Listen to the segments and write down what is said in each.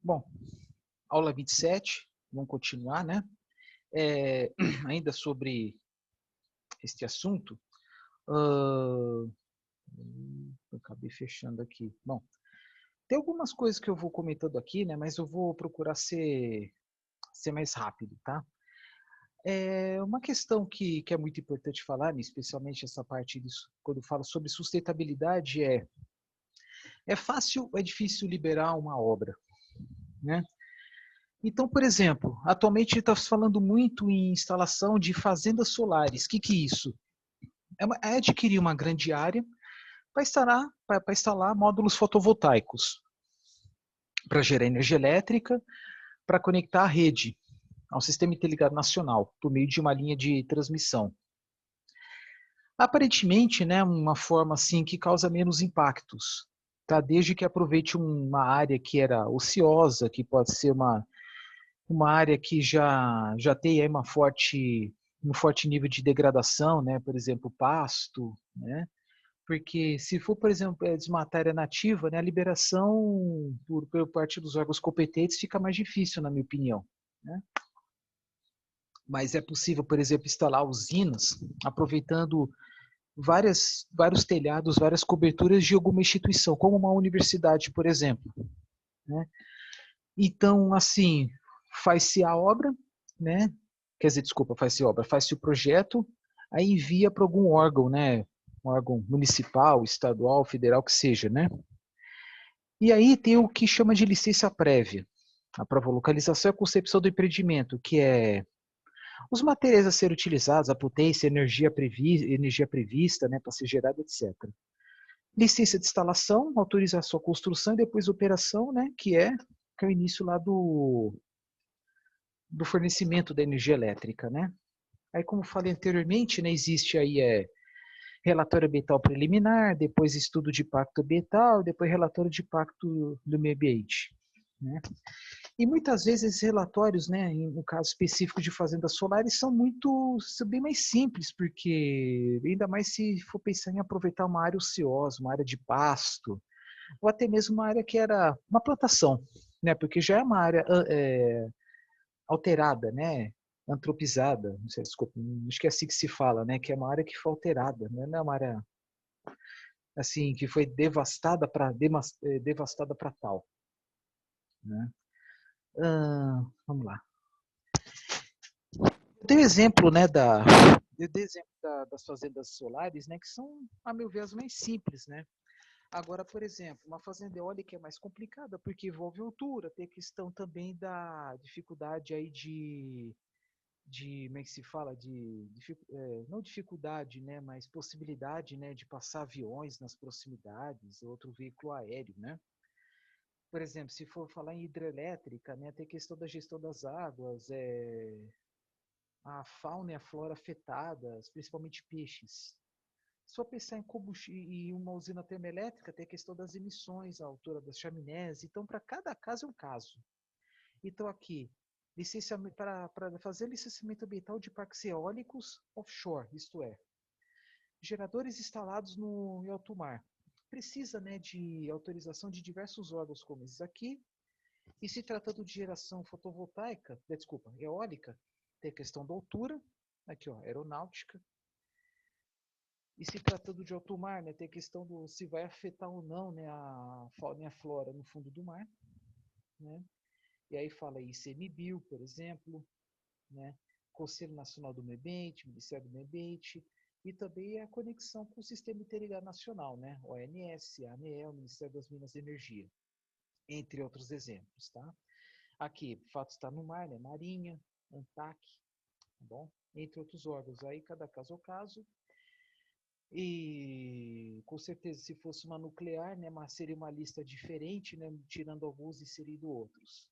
Bom, aula 27, vamos continuar, né? Ainda sobre este assunto, eu acabei fechando aqui. Bom, tem algumas coisas que eu vou comentando aqui, né? Mas eu vou procurar ser mais rápido, tá? Uma questão que é muito importante falar, né, especialmente essa parte disso, quando eu falo sobre sustentabilidade, é fácil ou é difícil liberar uma obra, né? Então, por exemplo, atualmente está se falando muito em instalação de fazendas solares. O que é isso? É adquirir uma grande área para instalar módulos fotovoltaicos, para gerar energia elétrica, para conectar a rede ao sistema interligado nacional, por meio de uma linha de transmissão. Aparentemente, né, uma forma assim que causa menos impactos, tá? Desde que aproveite uma área que era ociosa, que pode ser uma área que já tem aí um forte nível de degradação, né? Por exemplo, pasto, né? Porque se for, por exemplo, desmatar área nativa, né, a liberação por parte dos órgãos competentes fica mais difícil, na minha opinião, né? Mas é possível, por exemplo, instalar usinas aproveitando vários telhados, várias coberturas de alguma instituição, como uma universidade, por exemplo, né? Então, assim, faz-se a obra, né? Quer dizer, desculpa, faz-se obra, faz-se o projeto, aí envia para algum órgão, né? Um órgão municipal, estadual, federal, que seja, né? E aí tem o que chama de licença prévia. A prova localização é a concepção do empreendimento, que é os materiais a serem utilizados, a potência, a energia prevista, né, para ser gerada, etc. Licença de instalação, autoriza a sua construção e depois operação, né, que é o início lá do fornecimento da energia elétrica, né? Aí, como falei anteriormente, né, existe aí relatório ambiental preliminar, depois estudo de impacto ambiental, depois relatório de impacto do meio ambiente, né? E muitas vezes esses relatórios, né, no caso específico de fazendas solares, são bem mais simples, porque ainda mais se for pensar em aproveitar uma área ociosa, uma área de pasto, ou até mesmo uma área que era uma plantação, né, porque já é uma área alterada, né, antropizada, não sei, desculpa, acho que é assim que se fala, né, que é uma área que foi alterada, né, não é uma área assim que foi devastada para tal, né? Vamos lá. Eu tenho exemplo, né, das fazendas solares, né, que são, a meu ver, as mais simples, né? Agora, por exemplo, uma fazenda eólica é mais complicada porque envolve altura, tem a questão também da dificuldade aí como é que se fala, não dificuldade, né, mas possibilidade, né, de passar aviões nas proximidades, outro veículo aéreo, né? Por exemplo, se for falar em hidrelétrica, né, tem a questão da gestão das águas, a fauna e a flora afetadas, principalmente peixes. Se for pensar em uma usina termoelétrica, tem a questão das emissões, a altura das chaminés. Então, para cada caso é um caso. Então, aqui, para fazer licenciamento ambiental de parques eólicos offshore, isto é, geradores instalados em alto mar. Precisa, né, de autorização de diversos órgãos, como esses aqui. E se tratando de geração fotovoltaica, desculpa, eólica, tem a questão da altura, aqui ó, aeronáutica. E se tratando de alto mar, né, tem a questão do se vai afetar ou não, né, a fauna e a flora no fundo do mar, né? E aí fala ICMBio, por exemplo, né, Conselho Nacional do Meio Ambiente, Ministério do Meio Ambiente, e também a conexão com o Sistema Interligado Nacional, né, ONS, ANEEL, Ministério das Minas e Energia, entre outros exemplos, tá? Aqui, fato está no mar, né, Marinha, ANTAC, tá bom? Entre outros órgãos, aí cada caso é o caso. E com certeza, se fosse uma nuclear, né, seria uma lista diferente, né, tirando alguns e inserindo outros,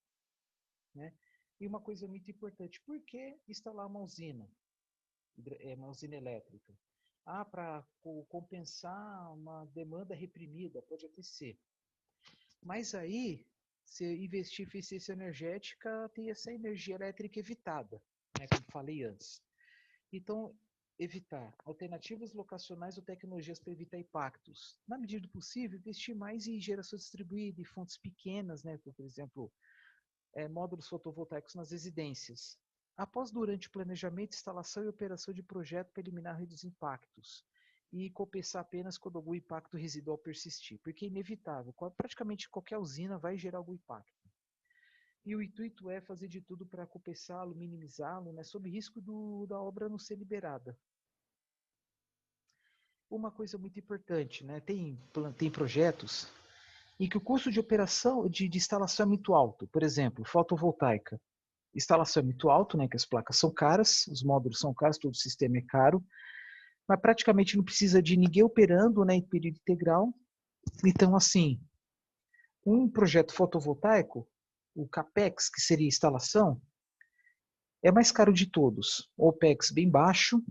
né? E uma coisa muito importante, por que instalar uma usina elétrica? Ah, para compensar uma demanda reprimida, pode até ser. Mas aí, se investir em eficiência energética, tem essa energia elétrica evitada, né, como falei antes. Então, evitar alternativas locacionais ou tecnologias para evitar impactos. Na medida do possível, investir mais em geração distribuída e fontes pequenas, né, por exemplo, módulos fotovoltaicos nas residências. Após, durante o planejamento, instalação e operação de projeto para eliminar os impactos e compensar apenas quando algum impacto residual persistir, porque é inevitável, praticamente qualquer usina vai gerar algum impacto. E o intuito é fazer de tudo para compensá-lo, minimizá-lo, né, sob risco da obra não ser liberada. Uma coisa muito importante, né, tem projetos em que o custo de operação, de instalação é muito alto. Por exemplo, fotovoltaica. Instalação é muito alto, né, que as placas são caras, os módulos são caros, todo o sistema é caro, mas praticamente não precisa de ninguém operando, né, em período integral. Então, assim, um projeto fotovoltaico, o CAPEX, que seria instalação, é mais caro de todos. O OPEX bem baixo.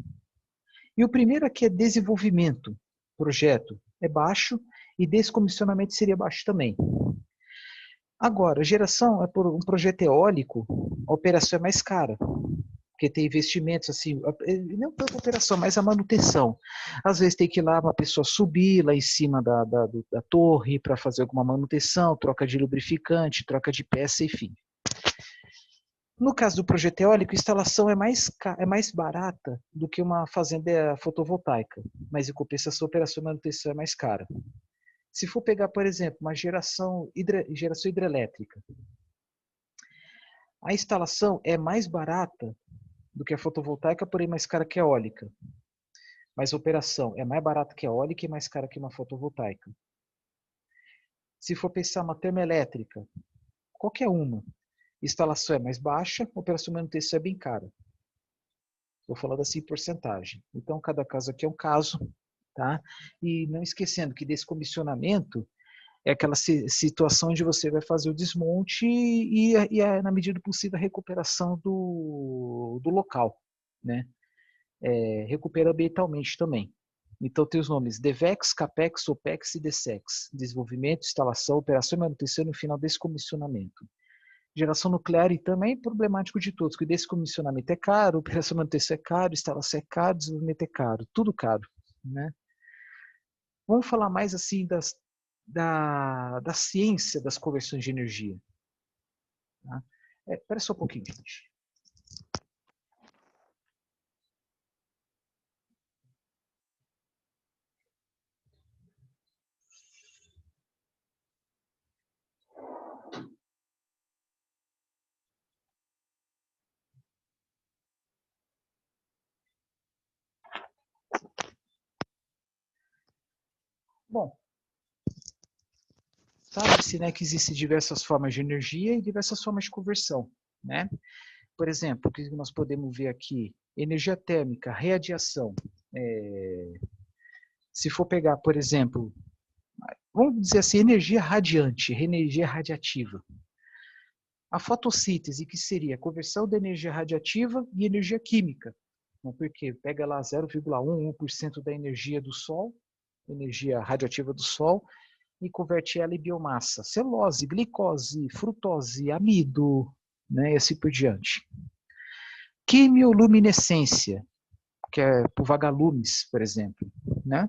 E o primeiro aqui é desenvolvimento. Projeto é baixo e descomissionamento seria baixo também. Agora, geração é por um projeto eólico, a operação é mais cara, porque tem investimentos assim, não tanto a operação, mas a manutenção. Às vezes tem que ir lá uma pessoa subir lá em cima da torre para fazer alguma manutenção, troca de lubrificante, troca de peça, enfim. No caso do projeto eólico, a instalação é mais barata do que uma fazenda fotovoltaica, mas em compensação a operação e manutenção é mais cara. Se for pegar, por exemplo, uma geração hidrelétrica, a instalação é mais barata do que a fotovoltaica, porém mais cara que a eólica. Mas a operação é mais barata que a eólica e mais cara que uma fotovoltaica. Se for pensar uma termoelétrica, qualquer uma, instalação é mais baixa, operação e manutenção é bem cara. Estou falando assim em porcentagem. Então, cada caso aqui é um caso, tá? E não esquecendo que descomissionamento é aquela situação onde você vai fazer o desmonte na medida do possível, a recuperação do local, né? Recupera ambientalmente também. Então, tem os nomes DEVEX, CAPEX, OPEX e DESEX. Desenvolvimento, instalação, operação e manutenção e, no final, descomissionamento. Geração nuclear e também problemático de todos, porque descomissionamento é caro, operação e manutenção é caro, instalação é caro, desenvolvimento é caro, tudo caro, né? Vamos falar mais assim da ciência das conversões de energia. Tá? Espera só um pouquinho, gente. Bom, sabe-se, né, que existem diversas formas de energia e diversas formas de conversão, né? Por exemplo, o que nós podemos ver aqui, energia térmica, radiação. Se for pegar, por exemplo, vamos dizer assim, energia radiante, energia radiativa. A fotossíntese, que seria a conversão da energia radiativa e energia química, né? Porque pega lá 0,1% da energia do Sol, energia radioativa do Sol, e converte ela em biomassa, celulose, glicose, frutose, amido, né, e assim por diante. Quimioluminescência, que é por vagalumes, por exemplo, né?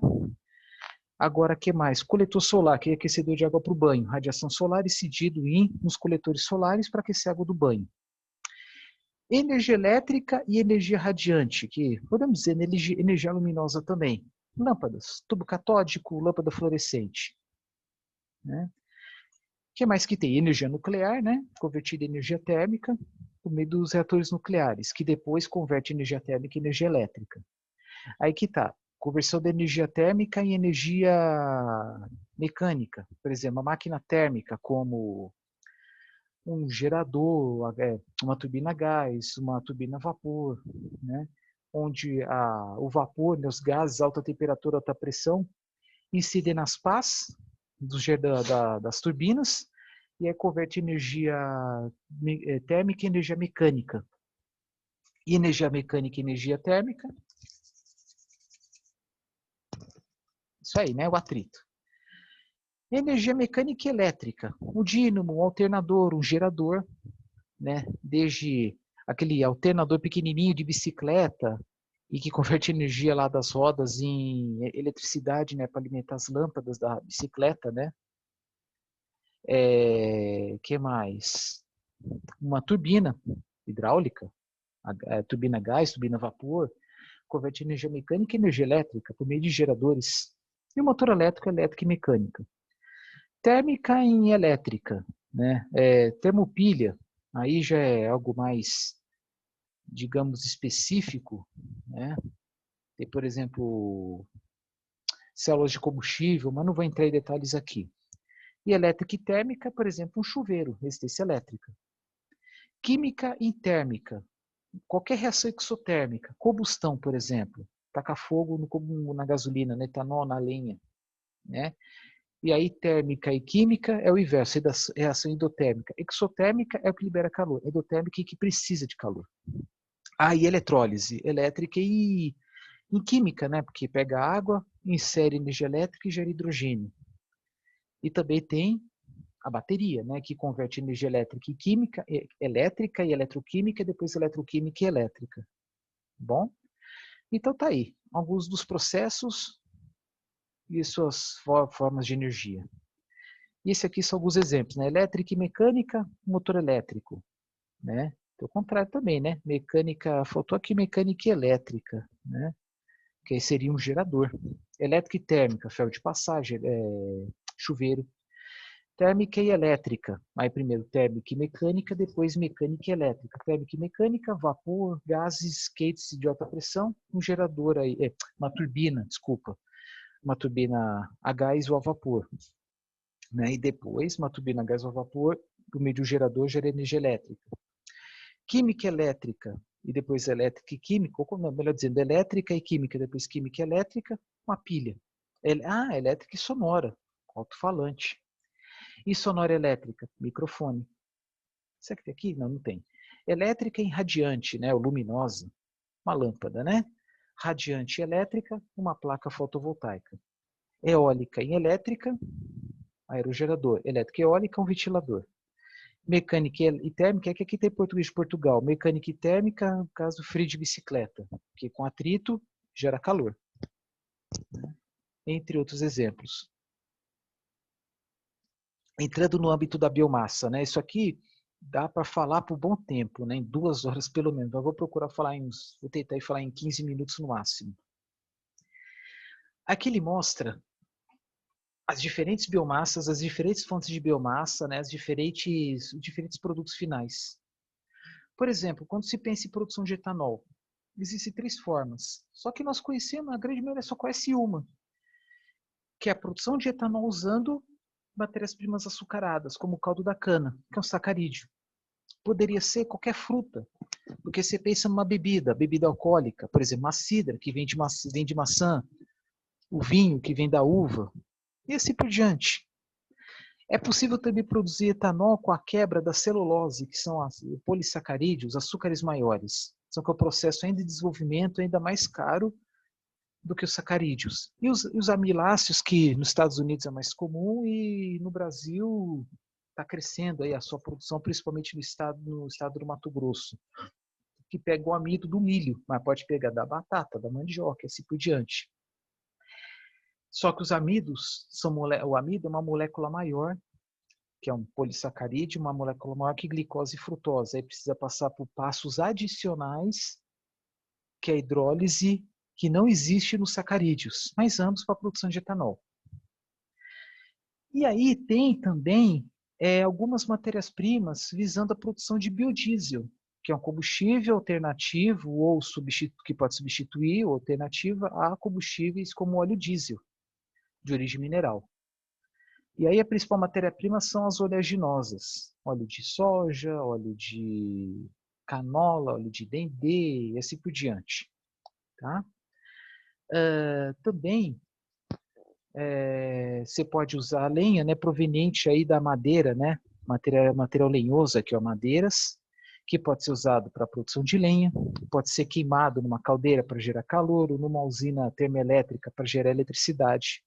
Agora, o que mais? Coletor solar, que é aquecedor de água para o banho. Radiação solar incidido nos coletores solares para aquecer a água do banho. Energia elétrica e energia radiante, que podemos dizer energia luminosa também. Lâmpadas, tubo catódico, lâmpada fluorescente. Né? O que mais que tem? Energia nuclear, né? Convertida em energia térmica, por meio dos reatores nucleares, que depois converte energia térmica em energia elétrica. Aí que tá. Conversão da energia térmica em energia mecânica. Por exemplo, uma máquina térmica, como um gerador, uma turbina a gás, uma turbina a vapor, né? Onde o vapor, os gases, alta temperatura, alta pressão, incidem nas pás das turbinas e aí converte energia térmica em energia mecânica. E energia mecânica em energia térmica. Isso aí, né? O atrito. Energia mecânica e elétrica. Um dínamo, um alternador, um gerador, né? Desde aquele alternador pequenininho de bicicleta e que converte energia lá das rodas em eletricidade, né? Para alimentar as lâmpadas da bicicleta, né? Que mais? uma turbina hidráulica, a turbina a gás, turbina a vapor, converte energia mecânica em energia elétrica por meio de geradores. E o motor elétrico, elétrica e mecânica. Térmica em elétrica, né? Termopilha, aí já é algo mais, digamos, específico, né? Tem, por exemplo, células de combustível, mas não vou entrar em detalhes aqui. E elétrica e térmica, por exemplo, um chuveiro, resistência elétrica. Química e térmica, qualquer reação exotérmica, combustão, por exemplo, tacar fogo na gasolina, no etanol, na lenha, né? E aí térmica e química é o inverso, reação endotérmica. Exotérmica é o que libera calor, endotérmica é que precisa de calor. E eletrólise, elétrica e química, né? Porque pega água, insere energia elétrica e gera hidrogênio. E também tem a bateria, né? Que converte energia elétrica e química, elétrica e eletroquímica, e depois eletroquímica e elétrica. Bom? Então tá aí, alguns dos processos e suas formas de energia. E esse aqui são alguns exemplos, né? Elétrica e mecânica, motor elétrico, né? Então, o contrário também, né? Mecânica, faltou aqui mecânica e elétrica, né? Que aí seria um gerador. Elétrica e térmica, ferro de passagem, chuveiro. Térmica e elétrica. Aí primeiro térmica e mecânica, depois mecânica e elétrica. Térmica e mecânica, vapor, gases, skates de alta pressão, um gerador aí, uma turbina, desculpa. Uma turbina a gás ou a vapor. Né? E depois, uma turbina a gás ou a vapor, por meio de um gerador, gera energia elétrica. Química elétrica, e depois elétrica e química, ou melhor dizendo, elétrica e química, depois química e elétrica, uma pilha. Elétrica e sonora, alto-falante. E sonora elétrica, microfone. Será que tem aqui? Não, não tem. Elétrica em radiante, né, ou luminosa, uma lâmpada, né? Radiante elétrica, uma placa fotovoltaica. Eólica em elétrica, aerogerador. Elétrica e eólica, um ventilador. Mecânica e térmica, é que aqui tem português de Portugal. Mecânica e térmica, no caso, freio de bicicleta, que com atrito gera calor. Entre outros exemplos. Entrando no âmbito da biomassa, né? Isso aqui dá para falar por bom tempo, né? Em 2 horas pelo menos. Eu vou procurar falar vou tentar falar em 15 minutos no máximo. Aqui ele mostra as diferentes biomassas, as diferentes fontes de biomassa, né? Os diferentes produtos finais. Por exemplo, quando se pensa em produção de etanol, existem 3 formas. Só que nós conhecemos, a grande maioria só conhece uma, que é a produção de etanol usando matérias-primas açucaradas, como o caldo da cana, que é um sacarídeo. Poderia ser qualquer fruta, porque você pensa numa bebida alcoólica, por exemplo, uma cidra, que vem de maçã, o vinho, que vem da uva, e assim por diante. É possível também produzir etanol com a quebra da celulose, que são os polissacarídeos, açúcares maiores. Só que é um processo ainda de desenvolvimento ainda mais caro do que os sacarídeos. E os amiláceos, que nos Estados Unidos é mais comum e no Brasil está crescendo aí a sua produção, principalmente no estado do Mato Grosso, que pega o amido do milho, mas pode pegar da batata, da mandioca, e assim por diante. Só que os amidos, o amido é uma molécula maior, que é um polissacarídeo, uma molécula maior que glicose e frutose. Aí precisa passar por passos adicionais, que é a hidrólise, que não existe nos sacarídeos, mas ambos para a produção de etanol. E aí tem também algumas matérias-primas visando a produção de biodiesel, que é um combustível alternativo ou que pode substituir ou alternativa a combustíveis como óleo diesel, de origem mineral. E aí a principal matéria-prima são as oleaginosas, óleo de soja, óleo de canola, óleo de dendê e assim por diante. Tá? Também você pode usar a lenha, né, proveniente aí da madeira, né, material lenhoso, aqui, ó, madeiras, que pode ser usado para a produção de lenha, pode ser queimado numa caldeira para gerar calor, ou numa usina termoelétrica para gerar eletricidade.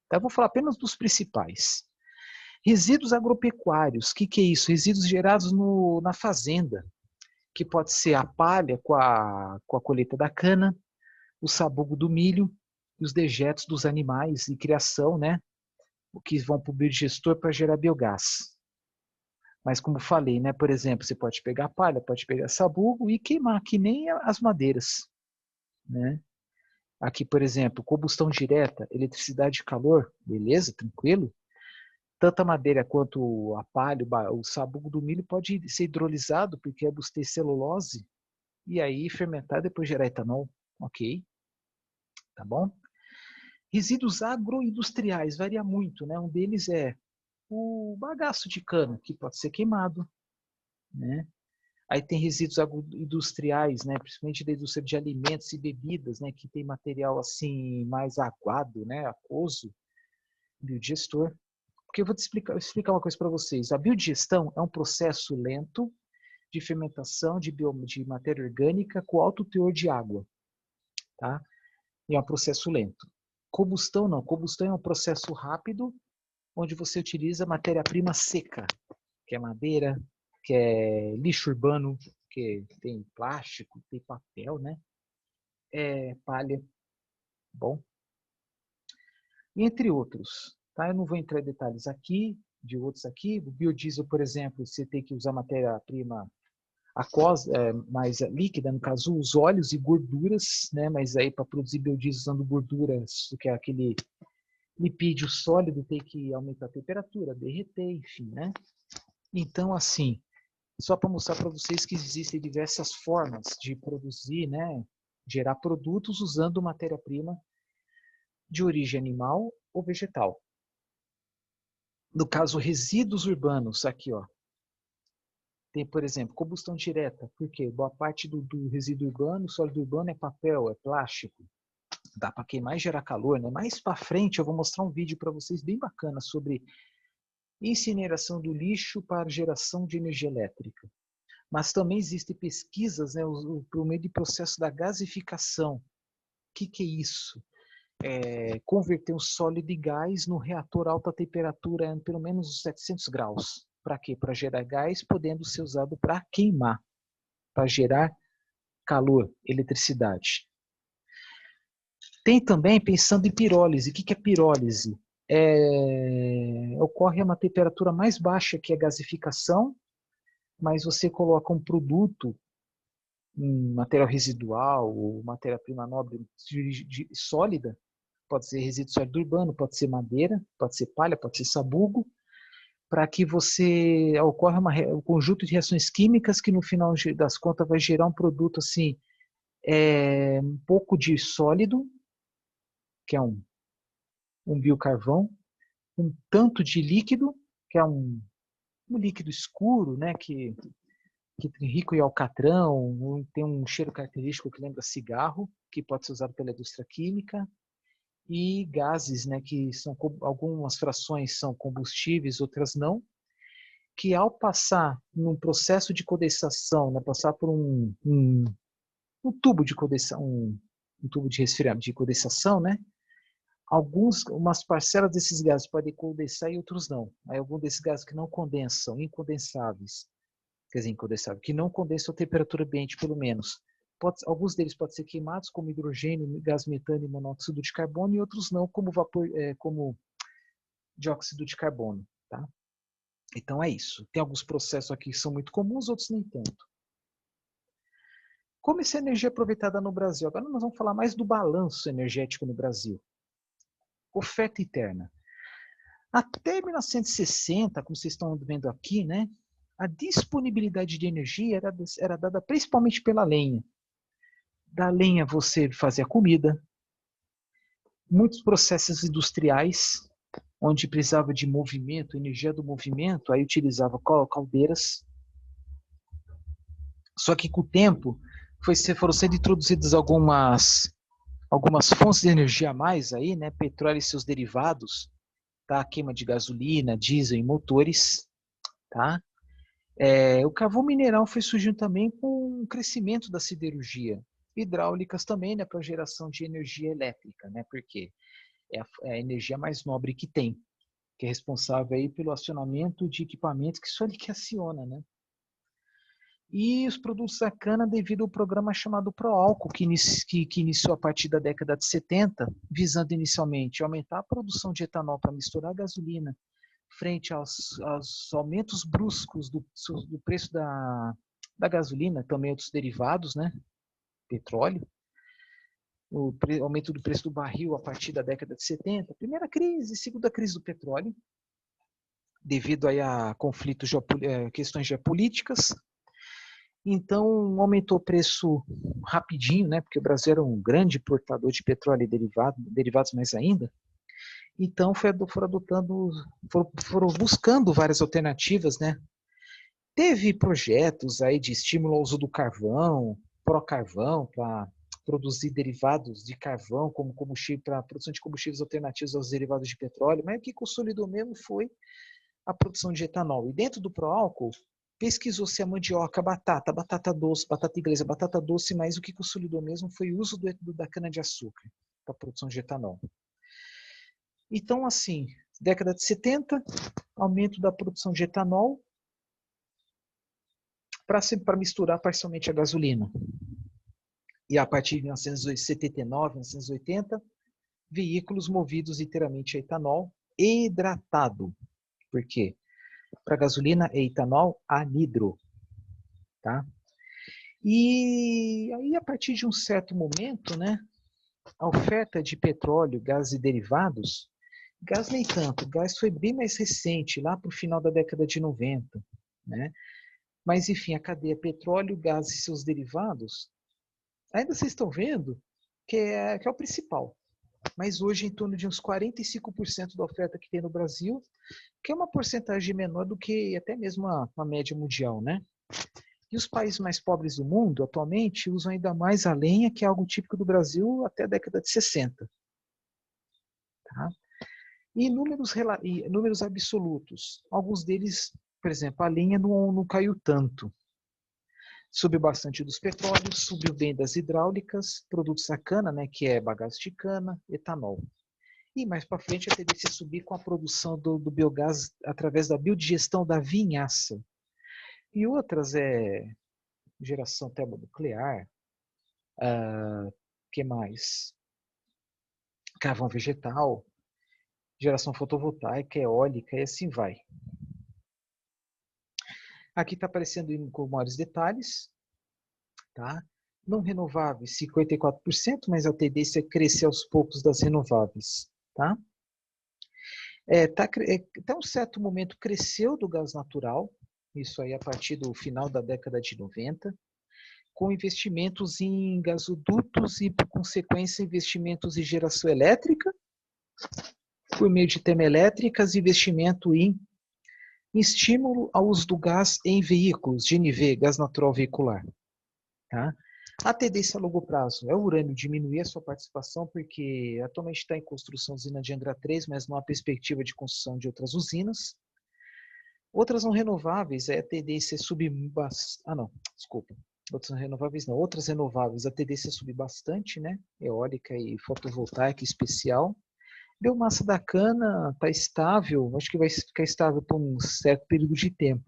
Então, eu vou falar apenas dos principais. Resíduos agropecuários, o que é isso? Resíduos gerados na fazenda, que pode ser a palha com a colheita da cana, o sabugo do milho, os dejetos dos animais em criação, né? O que vão para o biodigestor para gerar biogás. Mas como falei, né, por exemplo, você pode pegar palha, pode pegar sabugo e queimar, que nem as madeiras, né? Aqui, por exemplo, combustão direta, eletricidade e calor, beleza, tranquilo? Tanto a madeira quanto a palha, o sabugo do milho pode ser hidrolisado, porque é ter celulose, e aí fermentar e depois gerar etanol, ok? Tá bom? Resíduos agroindustriais, varia muito, né? Um deles é o bagaço de cana, que pode ser queimado, né? Aí tem resíduos agroindustriais, né? Principalmente da indústria de alimentos e bebidas, né? Que tem material assim mais aguado, né? Aquoso, biodigestor. Porque eu vou explicar uma coisa para vocês. A biodigestão é um processo lento de fermentação de matéria orgânica com alto teor de água, tá? E é um processo lento. Combustão não. Combustão é um processo rápido, onde você utiliza matéria-prima seca, que é madeira, que é lixo urbano, que tem plástico, tem papel, né? É palha, bom, entre outros. Tá? Eu não vou entrar em detalhes aqui, de outros aqui. O biodiesel, por exemplo, você tem que usar matéria-prima aquosa, mais líquida, no caso, os óleos e gorduras, né? Mas aí para produzir biodiesel usando gorduras, que é aquele lipídio sólido, tem que aumentar a temperatura, derreter, enfim, né? Então, assim, só para mostrar para vocês que existem diversas formas de produzir, né? Gerar produtos usando matéria-prima de origem animal ou vegetal. No caso, resíduos urbanos, aqui, ó. Tem, por exemplo, combustão direta. Por quê? Boa parte do resíduo urbano, sólido urbano é papel, é plástico. Dá para queimar e gerar calor, né? Mais para frente eu vou mostrar um vídeo para vocês bem bacana sobre incineração do lixo para geração de energia elétrica. Mas também existem pesquisas, né, por meio de processo da gasificação. O que é isso? Converter um sólido em gás no reator a alta temperatura, pelo menos 700 graus. Para quê? Para gerar gás, podendo ser usado para queimar, para gerar calor, eletricidade. Tem também, pensando em pirólise. O que é pirólise? Ocorre a uma temperatura mais baixa que a gasificação, mas você coloca um produto, um material residual ou matéria-prima nobre sólida, pode ser resíduo sólido urbano, pode ser madeira, pode ser palha, pode ser sabugo, para que você ocorra um conjunto de reações químicas que no final das contas vai gerar um produto assim, um pouco de sólido, que é um biocarvão, um tanto de líquido, que é um líquido escuro, né, que é rico em alcatrão, tem um cheiro característico que lembra cigarro, que pode ser usado pela indústria química, e gases, né, que são algumas frações são combustíveis, outras não, que ao passar num processo de condensação, né, passar por um tubo de condensação, um tubo de resfriamento, de condensação, né, umas parcelas desses gases podem condensar e outros não. Aí alguns desses gases que não condensam, incondensáveis, quer dizer, incondensável, que não condensam a temperatura ambiente, pelo menos. Alguns deles podem ser queimados, como hidrogênio, gás metano e monóxido de carbono, e outros não, como vapor, como dióxido de carbono. Tá? Então é isso. Tem alguns processos aqui que são muito comuns, outros nem tanto. Como essa energia é aproveitada no Brasil? Agora nós vamos falar mais do balanço energético no Brasil. Oferta interna. Até 1960, como vocês estão vendo aqui, né, a disponibilidade de energia era dada principalmente pela lenha. Da lenha você fazia comida, muitos processos industriais, onde precisava de movimento, energia do movimento, aí utilizava caldeiras. Só que com o tempo foram sendo introduzidas algumas fontes de energia a mais aí, né, petróleo e seus derivados, tá, queima de gasolina, diesel e motores, tá? O carvão mineral foi surgindo também com o crescimento da siderurgia. Hidráulicas também, né, para geração de energia elétrica, né, porque é a energia mais nobre que tem, que é responsável aí pelo acionamento de equipamentos que só ele que aciona, né? E os produtos da cana devido ao programa chamado Proálcool, que iniciou a partir da década de 70, visando inicialmente aumentar a produção de etanol para misturar a gasolina, frente aos aumentos bruscos do preço da gasolina, também outros derivados, né? Petróleo, aumento do preço do barril a partir da década de 70, primeira crise, segunda crise do petróleo, devido aí a conflitos, questões geopolíticas. Então, aumentou o preço rapidinho, né? Porque o Brasil era um grande importador de petróleo e derivados mais ainda. Então, foram buscando várias alternativas, né? Teve projetos aí de estímulo ao uso do carvão, pró-carvão, para produzir derivados de carvão como combustível, para a produção de combustíveis alternativos aos derivados de petróleo, mas o que consolidou mesmo foi a produção de etanol. E dentro do pró-álcool, pesquisou-se a mandioca, batata doce, batata inglesa, batata doce, mas o que consolidou mesmo foi o uso da cana-de-açúcar para a produção de etanol. Então, assim, década de 70, aumento da produção de etanol para misturar parcialmente a gasolina. E a partir de 1979, 1980, veículos movidos inteiramente a etanol hidratado. Por quê? Para gasolina é etanol anidro. Tá? E aí, a partir de um certo momento, né, a oferta de petróleo, gás e derivados, gás nem tanto, gás foi bem mais recente, lá para o final da década de 90. Né? Mas, enfim, a cadeia petróleo, gás e seus derivados, ainda vocês estão vendo que é o principal. Mas hoje, em torno de uns 45% da oferta que tem no Brasil, que é uma porcentagem menor do que até mesmo a média mundial, né? E os países mais pobres do mundo, atualmente, usam ainda mais a lenha, que é algo típico do Brasil até a década de 60. Tá? E números absolutos. Alguns deles, por exemplo, a lenha não caiu tanto. Subiu bastante dos petróleos, subiu bem das hidráulicas, produtos da cana, né, que é bagaço de cana, etanol. E mais para frente a tendência é subir com a produção do biogás através da biodigestão da vinhaça. E outras geração termonuclear, que mais? Carvão vegetal, geração fotovoltaica, eólica e assim vai. Aqui está aparecendo com maiores detalhes. Tá? Não renováveis, 54%, mas a tendência é crescer aos poucos das renováveis. Tá? Até um certo momento cresceu do gás natural, isso aí a partir do final da década de 90, com investimentos em gasodutos e, por consequência, investimentos em geração elétrica, por meio de termoelétricas, investimento em estímulo ao uso do gás em veículos, GNV, gás natural veicular. Tá? A tendência a longo prazo é o urânio diminuir a sua participação, porque atualmente está em construção a usina de Angra 3, mas não há perspectiva de construção de outras usinas. Outras não renováveis, a tendência é subir Outras renováveis, a tendência é subir bastante, né? Eólica e fotovoltaica especial. Biomassa da cana está estável, acho que vai ficar estável por um certo período de tempo.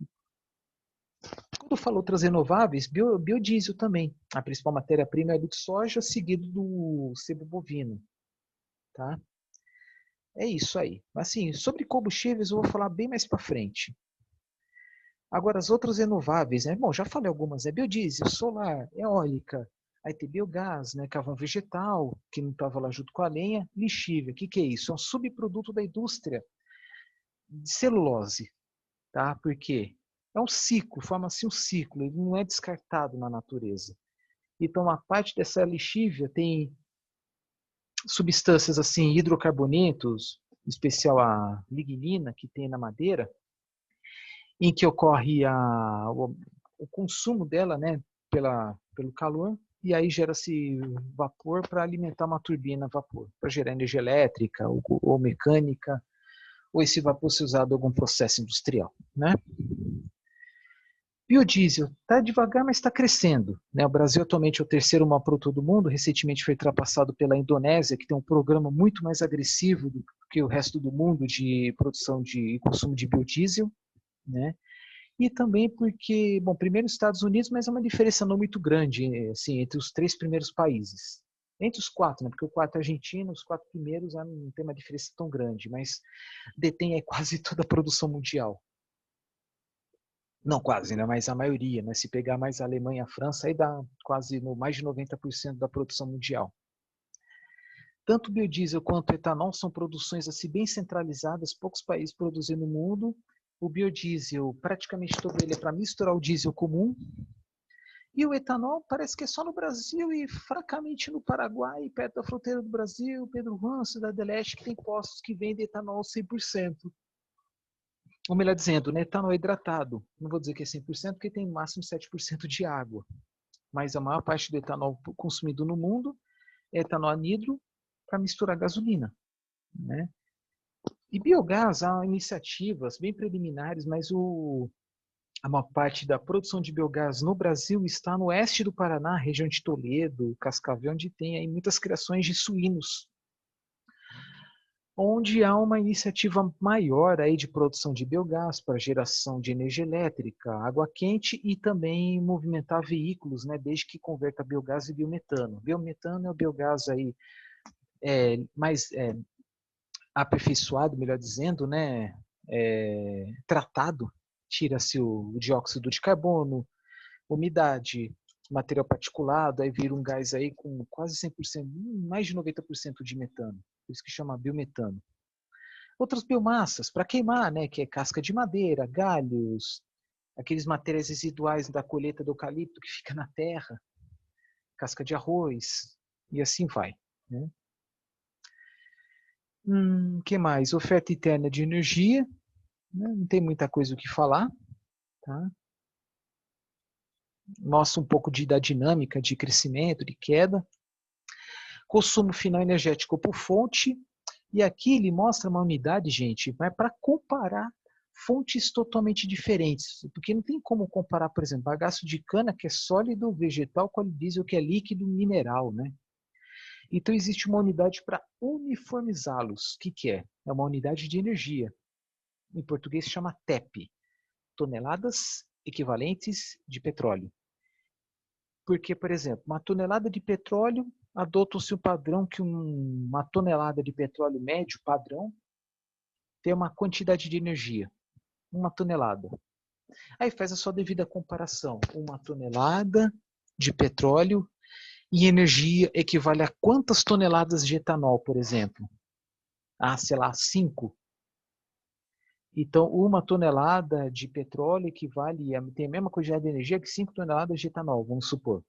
Quando eu falo outras renováveis, biodiesel também. A principal matéria-prima é do de soja, seguido do sebo bovino. Tá? É isso aí. Assim, sobre combustíveis eu vou falar bem mais para frente. Agora, as outras renováveis, né? Bom, já falei algumas, né? Biodiesel, solar, eólica, aí tem biogás, né? Carvão vegetal, que não estava lá junto com a lenha, lixívia. O que é isso? É um subproduto da indústria de celulose, tá? Por quê? É um ciclo, forma-se um ciclo, ele não é descartado na natureza. Então, a parte dessa lixívia tem substâncias assim, hidrocarbonetos, em especial a lignina que tem na madeira, em que ocorre o consumo dela, né, pelo calor, e aí gera-se vapor para alimentar uma turbina a vapor, para gerar energia elétrica ou mecânica, ou esse vapor ser usado em algum processo industrial, né? Biodiesel está devagar, mas está crescendo. Né? O Brasil atualmente é o terceiro maior produtor do mundo, recentemente foi ultrapassado pela Indonésia, que tem um programa muito mais agressivo do que o resto do mundo de produção e consumo de biodiesel. Né? E também porque, bom, primeiro os Estados Unidos, mas é uma diferença não muito grande assim, entre os três primeiros países. Entre os quatro, né? Porque o quatro é argentino, os quatro primeiros não tem uma diferença tão grande, mas detém quase toda a produção mundial. Não quase, né? Mas a maioria, né? Se pegar mais a Alemanha e a França, aí dá quase mais de 90% da produção mundial. Tanto o biodiesel quanto o etanol são produções assim bem centralizadas, poucos países produzem no mundo. O biodiesel, praticamente todo ele é para misturar o diesel comum. E o etanol parece que é só no Brasil e francamente no Paraguai, perto da fronteira do Brasil, Pedro Juan, Cidade do Leste, que tem postos que vendem etanol 100%. Ou melhor dizendo, né, etanol hidratado. Não vou dizer que é 100%, porque tem no máximo 7% de água. Mas a maior parte do etanol consumido no mundo é etanol anidro para misturar gasolina, né? E biogás, há iniciativas bem preliminares, mas a maior parte da produção de biogás no Brasil está no oeste do Paraná, região de Toledo, Cascavel, onde tem aí muitas criações de suínos, onde há uma iniciativa maior aí de produção de biogás para geração de energia elétrica, água quente e também movimentar veículos, né, desde que converta biogás e biometano. Biometano é o biogás aí mais aperfeiçoado, melhor dizendo, né, tratado, tira-se o dióxido de carbono, umidade, material particulado, aí vira um gás aí com quase 100%, mais de 90% de metano, por isso que chama biometano. Outras biomassas, para queimar, né, que é casca de madeira, galhos, aqueles materiais residuais da colheita do eucalipto que fica na terra, casca de arroz, e assim vai, né? Que mais? Oferta interna de energia, né? Não tem muita coisa o que falar, tá? Mostra um pouco da dinâmica de crescimento, de queda. Consumo final energético por fonte. E aqui ele mostra uma unidade, gente, vai para comparar fontes totalmente diferentes. Porque não tem como comparar, por exemplo, bagaço de cana, que é sólido, vegetal, com óleo diesel, que é líquido, mineral, né? Então existe uma unidade para uniformizá-los. O que é? É uma unidade de energia. Em português se chama TEP, toneladas equivalentes de petróleo. Porque, por exemplo, uma tonelada de petróleo, adota-se o padrão que uma tonelada de petróleo médio padrão tem uma quantidade de energia, uma tonelada. Aí faz a sua devida comparação. Uma tonelada de petróleo e energia equivale a quantas toneladas de etanol, por exemplo? Ah, sei lá, 5. Então, uma tonelada de petróleo equivale tem a mesma quantidade de energia que 5 toneladas de etanol, vamos supor.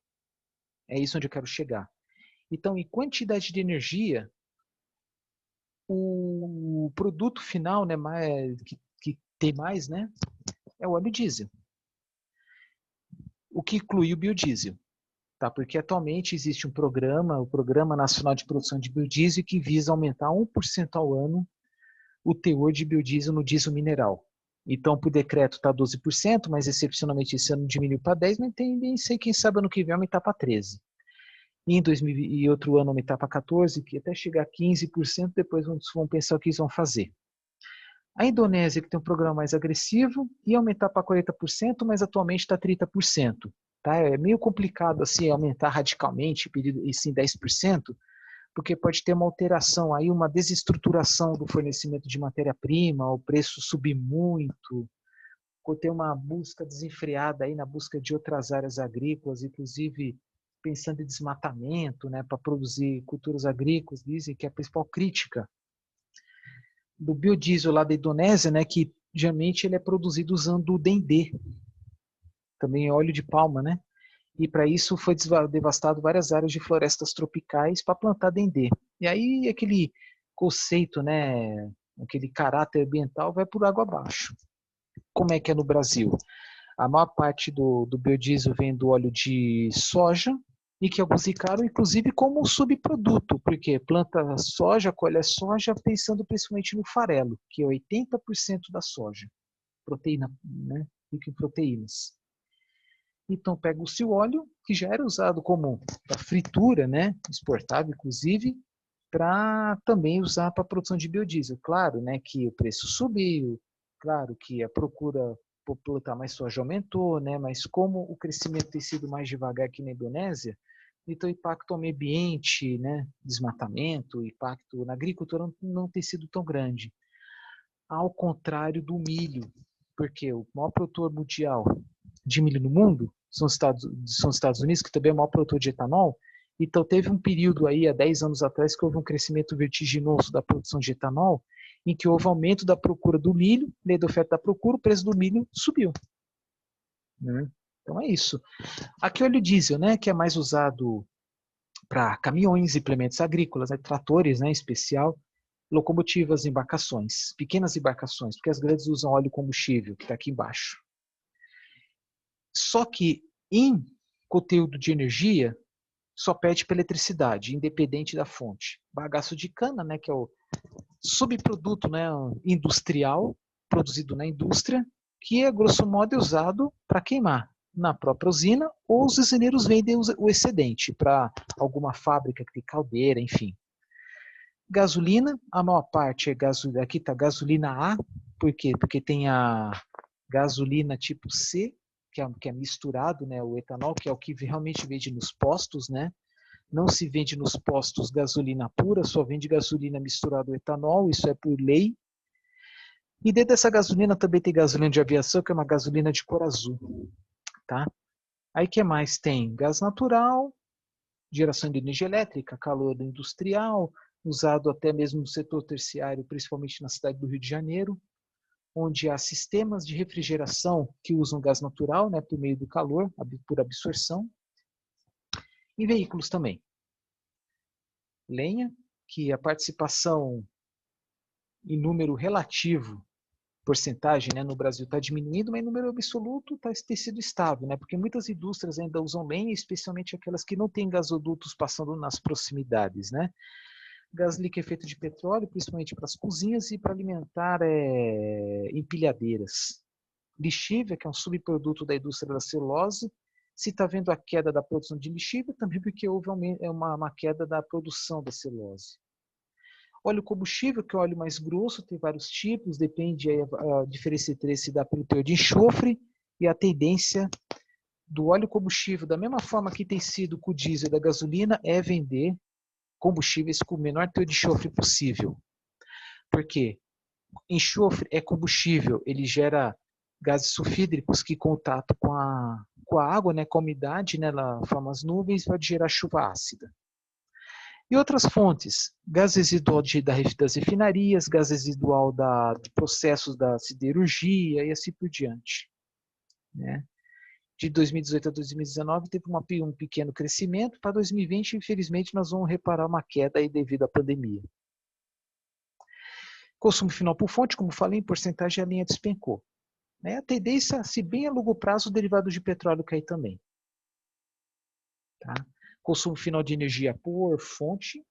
É isso onde eu quero chegar. Então, em quantidade de energia, o produto final, né, que tem mais, né, é o óleo diesel. O que inclui o biodiesel. Tá? Porque atualmente existe um programa, o Programa Nacional de Produção de Biodiesel, que visa aumentar 1% ao ano o teor de biodiesel no diesel mineral. Então, por decreto está 12%, mas excepcionalmente esse ano diminuiu para 10%, mas tem sei quem sabe ano que vem aumentar para 13%. E em 2000, e outro ano aumentar para 14%, que até chegar a 15%, depois vão pensar o que eles vão fazer. A Indonésia, que tem um programa mais agressivo, ia aumentar para 40%, mas atualmente está 30%. Tá? É meio complicado assim aumentar radicalmente, e sim 10%, porque pode ter uma alteração, aí uma desestruturação do fornecimento de matéria-prima, o preço subir muito, ou ter uma busca desenfreada aí na busca de outras áreas agrícolas, inclusive pensando em desmatamento, né, para produzir culturas agrícolas, dizem que é a principal crítica do biodiesel lá da Indonésia, né, que geralmente ele é produzido usando o dendê, também é óleo de palma, né? E para isso foi devastado várias áreas de florestas tropicais para plantar dendê. E aí aquele conceito, né, aquele caráter ambiental vai por água abaixo. Como é que é no Brasil? A maior parte do biodiesel vem do óleo de soja e que é musicado, inclusive, como um subproduto, porque planta soja, colhe soja pensando principalmente no farelo, que é 80% da soja, proteína, né, rico em proteínas. Então pega-se o óleo, que já era usado como para fritura, né, exportável inclusive, para também usar para a produção de biodiesel. Claro, né, que o preço subiu, claro que a procura por plantar mais soja aumentou, né, mas como o crescimento tem sido mais devagar aqui na Indonésia, Então, o impacto ao meio ambiente, né, desmatamento, o impacto na agricultura não tem sido tão grande. Ao contrário do milho, porque o maior produtor mundial de milho no mundo são os Estados Unidos, que também é o maior produtor de etanol. Então, teve um período aí, há 10 anos atrás, que houve um crescimento vertiginoso da produção de etanol, em que houve aumento da procura do milho, lei da oferta e da procura, o preço do milho subiu. Né? Então, é isso. Aqui, óleo diesel, né, que é mais usado para caminhões, implementos agrícolas, né, tratores, né, em especial, locomotivas, embarcações, pequenas embarcações, porque as grandes usam óleo combustível, que está aqui embaixo. Só que em conteúdo de energia, só pede para eletricidade, independente da fonte. Bagaço de cana, né, que é o subproduto, né, industrial, produzido na indústria, que é, grosso modo, é usado para queimar na própria usina, ou os usineiros vendem o excedente para alguma fábrica que tem caldeira, enfim. Gasolina, a maior parte é gasolina, aqui está gasolina A, por quê? Porque tem a gasolina tipo C, que é misturado, né, o etanol, que é o que realmente vende nos postos, né? Não se vende nos postos gasolina pura, só vende gasolina misturada ao etanol, isso é por lei. E dentro dessa gasolina também tem gasolina de aviação, que é uma gasolina de cor azul, tá? Aí que mais tem? Gás natural, geração de energia elétrica, calor industrial, usado até mesmo no setor terciário, principalmente na cidade do Rio de Janeiro, onde há sistemas de refrigeração que usam gás natural, né, por meio do calor, por absorção, e veículos também. Lenha, que a participação em número relativo, porcentagem, né, no Brasil está diminuindo, mas em número absoluto tem sido estável, né, porque muitas indústrias ainda usam lenha, especialmente aquelas que não têm gasodutos passando nas proximidades, né. Gás líquido é feito de petróleo, principalmente para as cozinhas e para alimentar empilhadeiras. Lixívia, que é um subproduto da indústria da celulose. Se está vendo a queda da produção de lixívia, também porque houve uma queda da produção da celulose. Óleo combustível, que é o óleo mais grosso, tem vários tipos, depende a diferença entre esse da pelo teor de enxofre e a tendência do óleo combustível, da mesma forma que tem sido com o diesel e da gasolina, é vender combustíveis com o menor teor de enxofre possível. Por quê? Enxofre é combustível, ele gera gases sulfídricos que, em contato com a água, né, com a umidade, né, na forma as nuvens, vai gerar chuva ácida. E outras fontes, gás residual das refinarias, gás residual de processos da siderurgia e assim por diante. Né? De 2018 a 2019 teve um pequeno crescimento, para 2020, infelizmente, nós vamos reparar uma queda aí devido à pandemia. Consumo final por fonte, como falei, em porcentagem a linha despencou. A tendência, se bem a longo prazo, o derivado de petróleo cair também. Tá? Consumo final de energia por fonte,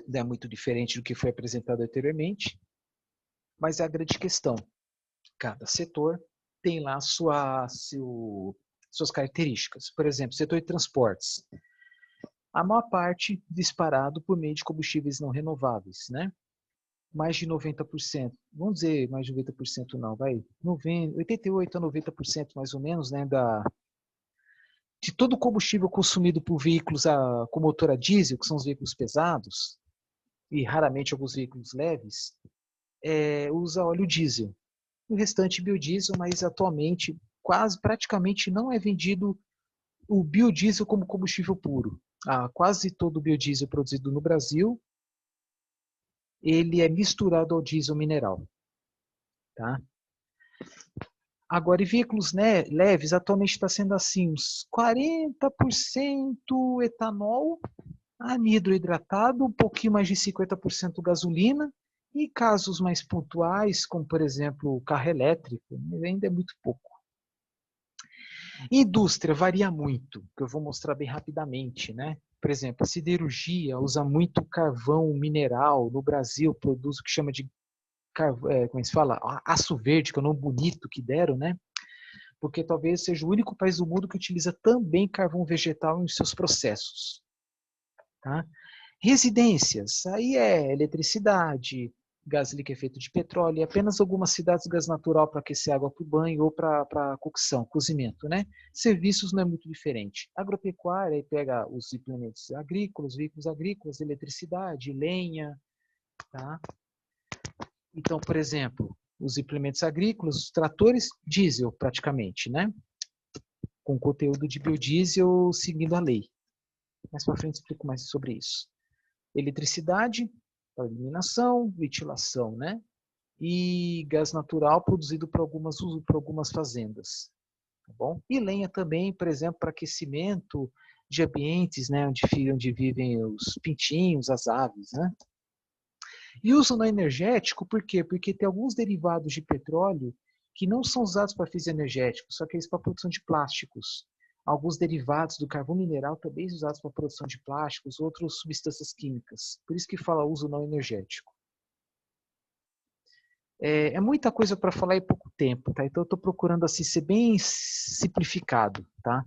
não é muito diferente do que foi apresentado anteriormente, mas é a grande questão. Cada setor tem lá suas características. Por exemplo, setor de transportes. A maior parte disparado por meio de combustíveis não renováveis, né? Mais de 90%, vamos dizer mais de 90% não, vai, 88% a 90% mais ou menos, né, de todo o combustível consumido por veículos com motor a diesel, que são os veículos pesados, e raramente alguns veículos leves, usa óleo diesel. O restante biodiesel, mas atualmente praticamente não é vendido o biodiesel como combustível puro. Quase todo o biodiesel produzido no Brasil, ele é misturado ao diesel mineral. Tá? Agora, em veículos leves, atualmente está sendo assim, uns 40% etanol, anidro hidratado, um pouquinho mais de 50% gasolina, e casos mais pontuais, como por exemplo o carro elétrico, ainda é muito pouco. Indústria varia muito, que eu vou mostrar bem rapidamente, né? Por exemplo, a siderurgia usa muito carvão mineral. No Brasil, produz o que chama de como se fala? Aço verde, que é o nome bonito que deram, né? Porque talvez seja o único país do mundo que utiliza também carvão vegetal em seus processos. Tá? Residências, aí é eletricidade, gás liquefeito de petróleo, e apenas algumas cidades gás natural para aquecer água para o banho ou para cocção, cozimento, né? Serviços não é muito diferente. Agropecuária, aí pega os implementos agrícolas, veículos agrícolas, eletricidade, lenha, tá? Então, por exemplo, os implementos agrícolas, os tratores, diesel praticamente, né? Com conteúdo de biodiesel seguindo a lei. Mais para frente explico mais sobre isso. Eletricidade, para eliminação, ventilação, né? E gás natural produzido por algumas fazendas, tá bom? E lenha também, por exemplo, para aquecimento de ambientes, né? Onde vivem os pintinhos, as aves, né? E uso não energético, por quê? Porque tem alguns derivados de petróleo que não são usados para fins energéticos, só que eles para produção de plásticos. Alguns derivados do carvão mineral também são usados para produção de plásticos, outras substâncias químicas. Por isso que fala uso não energético. É muita coisa para falar em pouco tempo, tá? Então eu estou procurando assim ser bem simplificado, tá?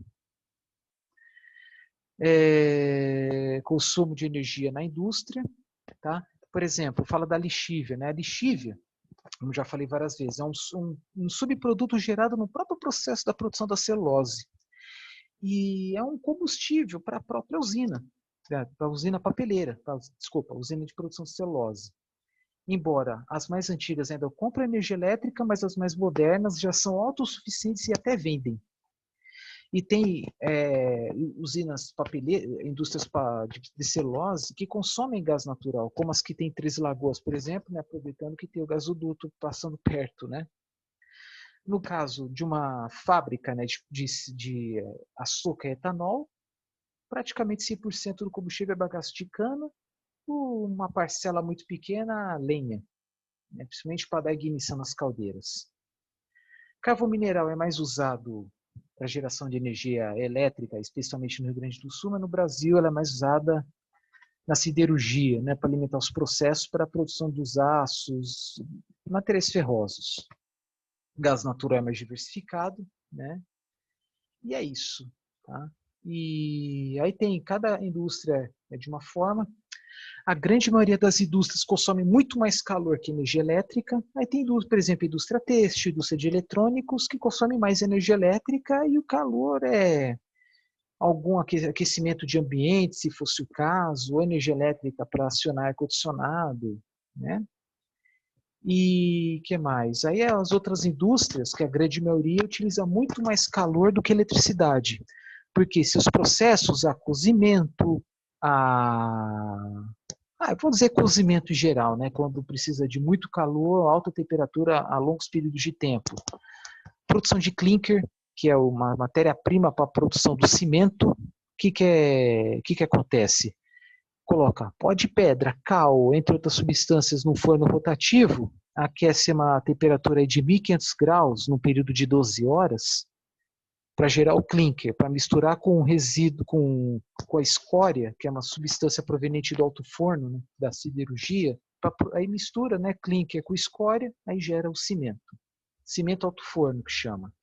Consumo de energia na indústria, tá? Por exemplo, fala da lixívia, né? A lixívia, como já falei várias vezes, é um subproduto gerado no próprio processo da produção da celulose. E é um combustível para a própria usina, para a usina papeleira, desculpa, usina de produção de celulose. Embora as mais antigas ainda compram energia elétrica, mas as mais modernas já são autossuficientes e até vendem. E tem usinas papeleiras, indústrias de celulose que consomem gás natural, como as que tem em Três Lagoas, por exemplo, né, aproveitando que tem o gasoduto passando perto, né? No caso de uma fábrica, né, de açúcar e etanol, praticamente 100% do combustível é bagaço de cana, uma parcela muito pequena, lenha, né, principalmente para dar ignição nas caldeiras. Carvão mineral é mais usado para geração de energia elétrica, especialmente no Rio Grande do Sul, mas no Brasil ela é mais usada na siderurgia, né, para alimentar os processos para a produção dos aços, materiais ferrosos. Gás natural é mais diversificado, né? E é isso, tá? E aí tem, cada indústria é de uma forma. A grande maioria das indústrias consome muito mais calor que energia elétrica. Aí tem, por exemplo, indústria têxtil, indústria de eletrônicos, que consome mais energia elétrica e o calor é algum aquecimento de ambiente, se fosse o caso, ou energia elétrica para acionar ar-condicionado, né? E que mais? Aí as outras indústrias, que a grande maioria utiliza muito mais calor do que eletricidade, porque seus processos, a cozimento, eu vou dizer cozimento em geral, né? Quando precisa de muito calor, alta temperatura a longos períodos de tempo. Produção de clinker, que é uma matéria-prima para a produção do cimento. O que acontece? Coloca pó de pedra, cal, entre outras substâncias, no forno rotativo, aquece uma temperatura de 1.500 graus num período de 12 horas, para gerar o clinker, para misturar com o resíduo, com a escória, que é uma substância proveniente do alto forno, né, da siderurgia, aí mistura, né, clinker com escória, aí gera o cimento. Cimento alto forno que chama.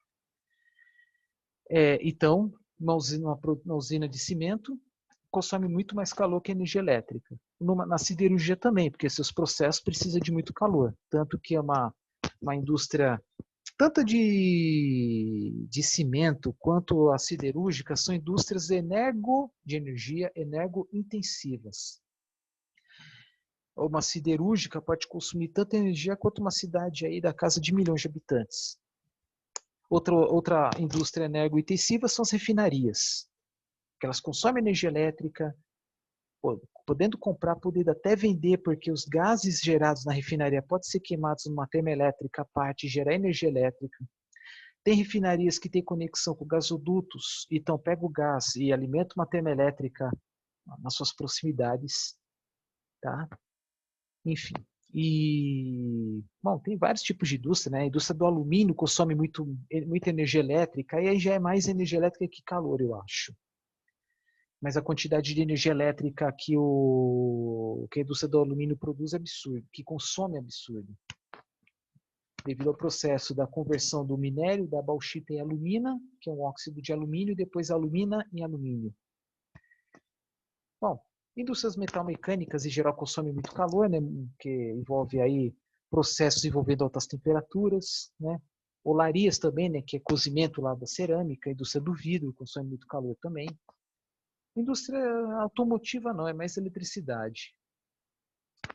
Então, uma usina de cimento consome muito mais calor que a energia elétrica. Na siderurgia também, porque seus processos precisam de muito calor. Tanto que é uma indústria, tanto de cimento quanto a siderúrgica, são indústrias de energia energo-intensivas. Uma siderúrgica pode consumir tanta energia quanto uma cidade aí da casa de milhões de habitantes. Outra indústria energo-intensiva são as refinarias, que elas consomem energia elétrica, podendo comprar, podendo até vender, porque os gases gerados na refinaria podem ser queimados numa termoelétrica à parte e gerar energia elétrica. Tem refinarias que têm conexão com gasodutos, então pega o gás e alimenta uma termoelétrica nas suas proximidades, tá? Enfim. Bom, tem vários tipos de indústria, né? A indústria do alumínio consome muita energia elétrica, e aí já é mais energia elétrica que calor, eu acho. Mas a quantidade de energia elétrica que a indústria do alumínio produz é absurdo, que consome é absurdo. Devido ao processo da conversão do minério, da bauxita em alumina, que é um óxido de alumínio, e depois alumina em alumínio. Bom, Indústrias metalmecânicas, em geral, consomem muito calor, né? Que envolve aí processos envolvendo altas temperaturas, né? Olarias também, né? Que é cozimento lá da cerâmica, indústria do vidro consome muito calor também. Indústria automotiva não, é mais eletricidade.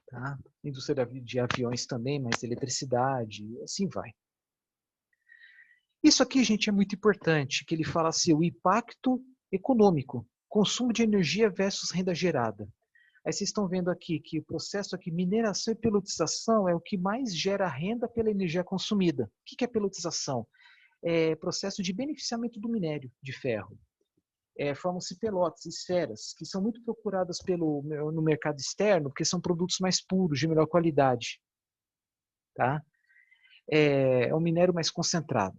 Tá? Indústria de aviões também, mais eletricidade, assim vai. Isso aqui, gente, é muito importante, que ele fala assim, o impacto econômico, consumo de energia versus renda gerada. Aí vocês estão vendo aqui que o processo aqui, mineração e peletização, é o que mais gera renda pela energia consumida. O que é peletização? É processo de beneficiamento do minério de ferro. Formam-se pelotas, esferas, que são muito procuradas no mercado externo, porque são produtos mais puros, de melhor qualidade. Tá? É um minério mais concentrado.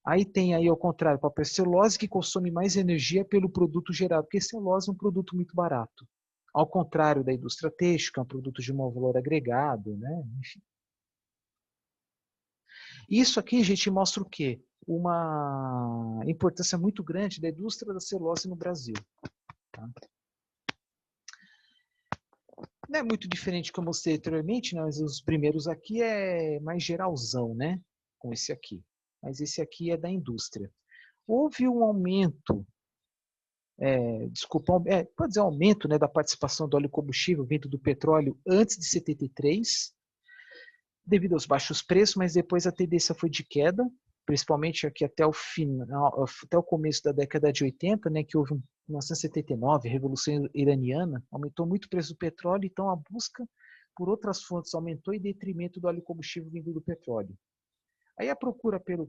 Aí tem aí, ao contrário, papel celulose, que consome mais energia pelo produto gerado, porque celulose é um produto muito barato. Ao contrário da indústria têxtil, que é um produto de maior valor agregado, né? Enfim. Isso aqui, gente, mostra o quê? Uma importância muito grande da indústria da celulose no Brasil. Tá? Não é muito diferente como eu mostrei anteriormente, né? Mas os primeiros aqui é mais geralzão, né? Com esse aqui. Mas esse aqui é da indústria. Houve um aumento, pode dizer aumento, né, da participação do óleo combustível vindo do petróleo antes de 73, devido aos baixos preços, mas depois a tendência foi de queda, principalmente aqui até o final, até o começo da década de 80, né, que houve em 1979, a Revolução Iraniana, aumentou muito o preço do petróleo, então a busca por outras fontes aumentou em detrimento do óleo combustível vindo do petróleo. Aí a procura pela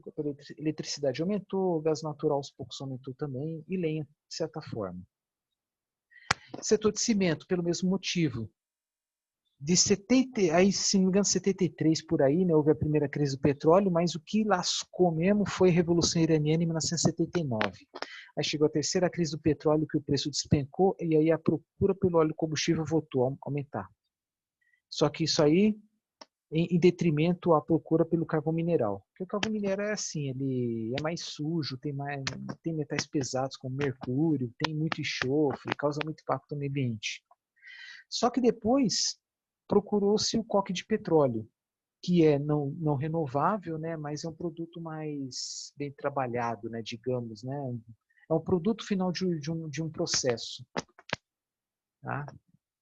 eletricidade aumentou, o gás natural aos poucos aumentou também, e lenha, de certa forma. Setor de cimento, pelo mesmo motivo. De 70, aí, se não me engano, 73 por aí, né, houve a primeira crise do petróleo, mas o que lascou mesmo foi a Revolução Iraniana em 1979. Aí chegou a terceira crise do petróleo, que o preço despencou, e aí a procura pelo óleo combustível voltou a aumentar. Só que isso aí em detrimento à procura pelo carvão mineral. Porque o carvão mineral é assim, ele é mais sujo, tem metais pesados como mercúrio, tem muito enxofre, causa muito impacto no meio ambiente. Só que depois procurou-se o coque de petróleo, que é não renovável, né, mas é um produto mais bem trabalhado, né, digamos, né, é um produto final de um processo. Tá?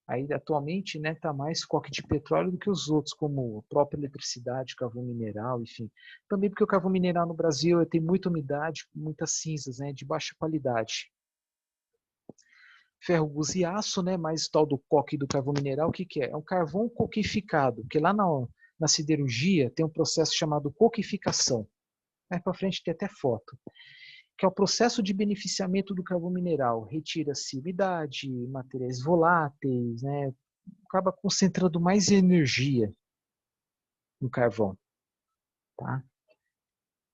Aí, atualmente, né, tá mais coque de petróleo do que os outros, como a própria eletricidade, carvão mineral, enfim. Também porque o carvão mineral no Brasil tem muita umidade, muitas cinzas, né, de baixa qualidade. Ferro, gules e aço, né, mais o tal do coque do carvão mineral, o que que é? É um carvão coquificado, porque lá na siderurgia tem um processo chamado coquificação. Mais para frente tem até foto. Que é o processo de beneficiamento do carvão mineral. Retira-se umidade, materiais voláteis, né? Acaba concentrando mais energia no carvão. Tá?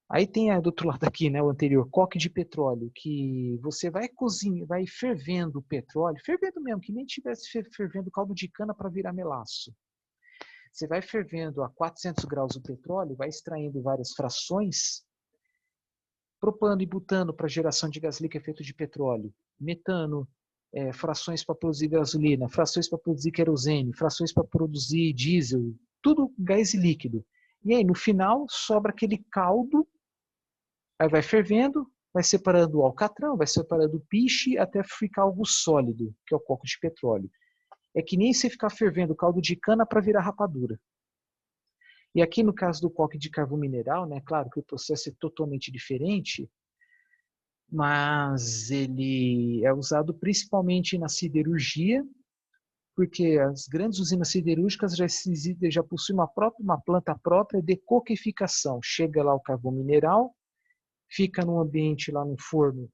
Aí tem do outro lado aqui, né, o anterior, coque de petróleo, que você vai cozinhar, vai fervendo o petróleo, fervendo mesmo, que nem tivesse fervendo caldo de cana para virar melaço. Você vai fervendo a 400 graus o petróleo, vai extraindo várias frações, propano e butano para geração de gás liquefeito de petróleo, metano, frações para produzir gasolina, frações para produzir querosene, frações para produzir diesel, tudo gás líquido. E aí, no final, sobra aquele caldo, aí vai fervendo, vai separando o alcatrão, vai separando o piche, até ficar algo sólido, que é o coco de petróleo. É que nem você ficar fervendo caldo de cana para virar rapadura. E aqui no caso do coque de carvão mineral, né, claro que o processo é totalmente diferente, mas ele é usado principalmente na siderurgia, porque as grandes usinas siderúrgicas já possuem uma planta própria de coquificação. Chega lá o carvão mineral, fica no ambiente lá no forno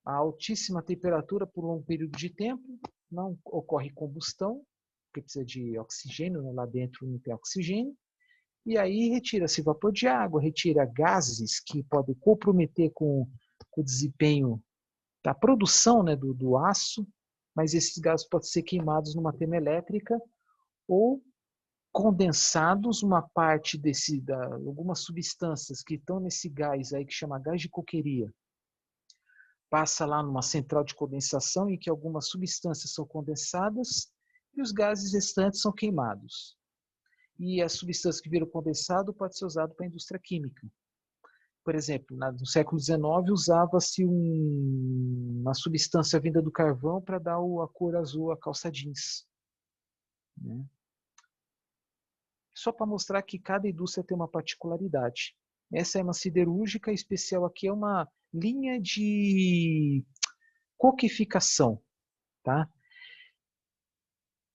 a altíssima temperatura por um longo período de tempo, não ocorre combustão, porque precisa de oxigênio, né? Lá dentro não tem oxigênio, e aí retira-se vapor de água, retira gases que podem comprometer com o desempenho da produção, né, do aço, mas esses gases podem ser queimados numa termoelétrica ou condensados, uma parte algumas substâncias que estão nesse gás aí que chama gás de coqueria, passa lá numa central de condensação em que algumas substâncias são condensadas e os gases restantes são queimados. E a substância que vira condensado pode ser usada para a indústria química. Por exemplo, no século XIX usava-se uma substância vinda do carvão para dar a cor azul à calça jeans. Né? Só para mostrar que cada indústria tem uma particularidade. Essa é uma siderúrgica, especial aqui é uma linha de coquificação. Tá?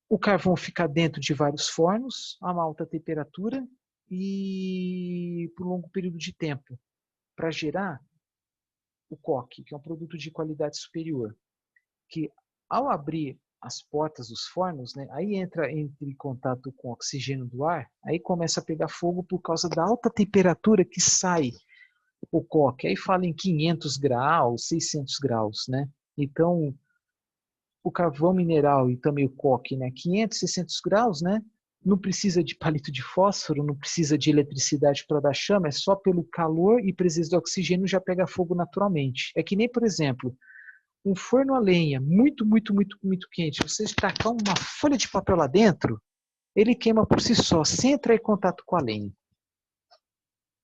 O carvão fica dentro de vários fornos, a uma alta temperatura e por um longo período de tempo, para gerar o coque, que é um produto de qualidade superior, que ao abrir as portas dos fornos, né, aí entra em contato com o oxigênio do ar, aí começa a pegar fogo por causa da alta temperatura que sai o coque. Aí fala em 500 graus, 600 graus, né? Então, o carvão mineral e também o coque, né, 500, 600 graus, né? Não precisa de palito de fósforo, não precisa de eletricidade para dar chama, é só pelo calor e presença de oxigênio já pega fogo naturalmente. É que nem, por exemplo, um forno a lenha muito, muito, muito, muito quente, você tacar uma folha de papel lá dentro, ele queima por si só, sem entrar em contato com a lenha.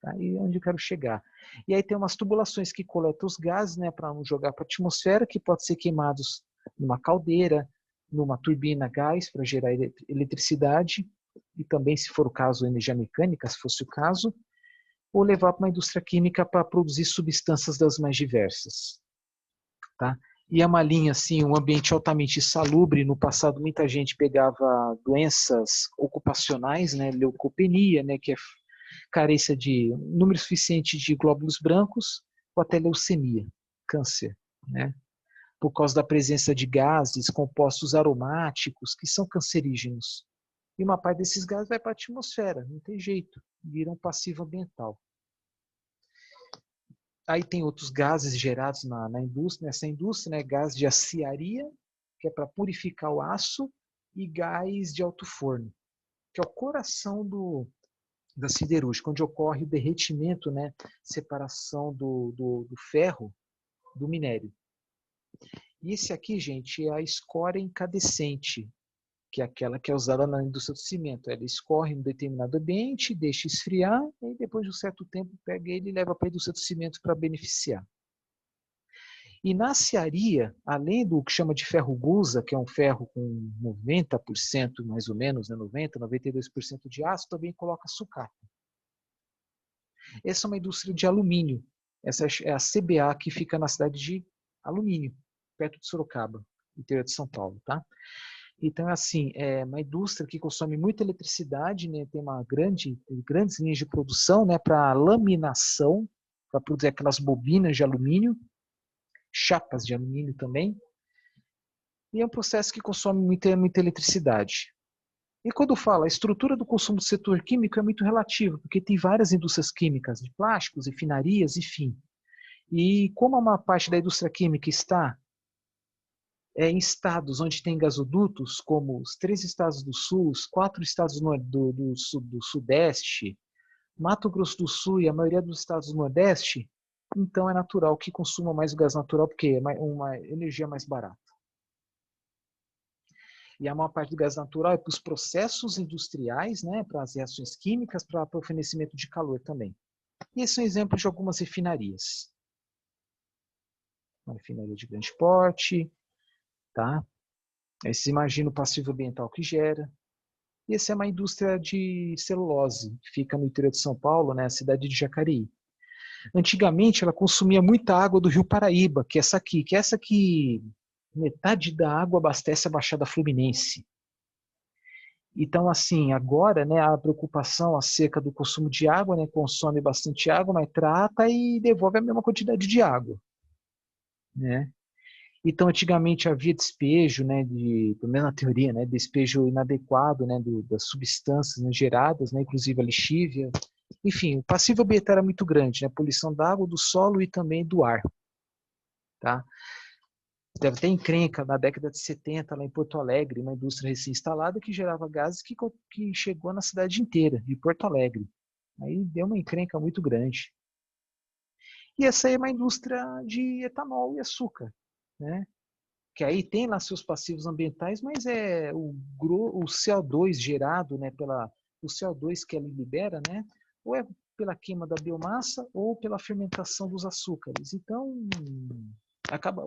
Aí é onde eu quero chegar. E aí tem umas tubulações que coletam os gases, né, para não jogar para a atmosfera, que pode ser queimados numa caldeira, numa turbina a gás para gerar eletricidade, e também, se for o caso, energia mecânica, se fosse o caso, ou levar para uma indústria química para produzir substâncias das mais diversas. Tá? E é uma linha, assim, um ambiente altamente insalubre. No passado, muita gente pegava doenças ocupacionais, né, leucopenia, né, que é carência de número suficiente de glóbulos brancos, ou até leucemia, câncer, né? Por causa da presença de gases, compostos aromáticos, que são cancerígenos. E uma parte desses gases vai para a atmosfera, não tem jeito, vira um passivo ambiental. Aí tem outros gases gerados na indústria, nessa indústria, né? Gás de aciaria, que é para purificar o aço, e gás de alto forno, que é o coração da siderúrgica, onde ocorre o derretimento, né? Separação do ferro do minério. E esse aqui, gente, é a escória incandescente, que é aquela que é usada na indústria do cimento. Ela escorre em um determinado ambiente, deixa esfriar, e depois de um certo tempo pega ele e leva para a indústria do cimento para beneficiar. E na aciaria, além do que chama de ferro gusa, que é um ferro com 90% mais ou menos, né, 90%, 92% de aço, também coloca sucata. Essa é uma indústria de alumínio. Essa é a CBA, que fica na cidade de Alumínio, perto de Sorocaba, interior de São Paulo, tá? Então, assim, é uma indústria que consome muita eletricidade, né? Tem grandes linhas de produção, né? Para laminação, para produzir aquelas bobinas de alumínio, chapas de alumínio também. E é um processo que consome muita eletricidade. E quando fala, a estrutura do consumo do setor químico é muito relativa, porque tem várias indústrias químicas, de plásticos, refinarias, enfim. E como uma parte da indústria química está em estados onde tem gasodutos, como os 3 estados do Sul, os 4 estados do Sudeste, Mato Grosso do Sul e a maioria dos estados do Nordeste, então é natural que consuma mais o gás natural, porque é uma energia mais barata. E a maior parte do gás natural é para os processos industriais, né, para as reações químicas, para o fornecimento de calor também. E esses são exemplos de algumas refinarias. Uma refinaria de grande porte, tá? Aí você imagina o passivo ambiental que gera. E essa é uma indústria de celulose, que fica no interior de São Paulo, né, a cidade de Jacareí. Antigamente ela consumia muita água do Rio Paraíba, que é essa que metade da água abastece a Baixada Fluminense. Então, assim, agora, né, a preocupação acerca do consumo de água, né, consome bastante água, mas trata e devolve a mesma quantidade de água, né? Então, antigamente havia despejo, né, pelo menos na teoria, né, despejo inadequado, né, das substâncias, né, geradas, né, inclusive a lixívia. Enfim, o passivo ambiental era muito grande, né, poluição da água, do solo e também do ar. Tá? Deve ter encrenca na década de 70, lá em Porto Alegre, uma indústria recém-instalada que gerava gases que chegou na cidade inteira, de Porto Alegre. Aí deu uma encrenca muito grande. E essa é uma indústria de etanol e açúcar, né? Que aí tem lá seus passivos ambientais, mas é o CO2 gerado, né, o CO2 que ela libera, né, ou é pela queima da biomassa ou pela fermentação dos açúcares. Então,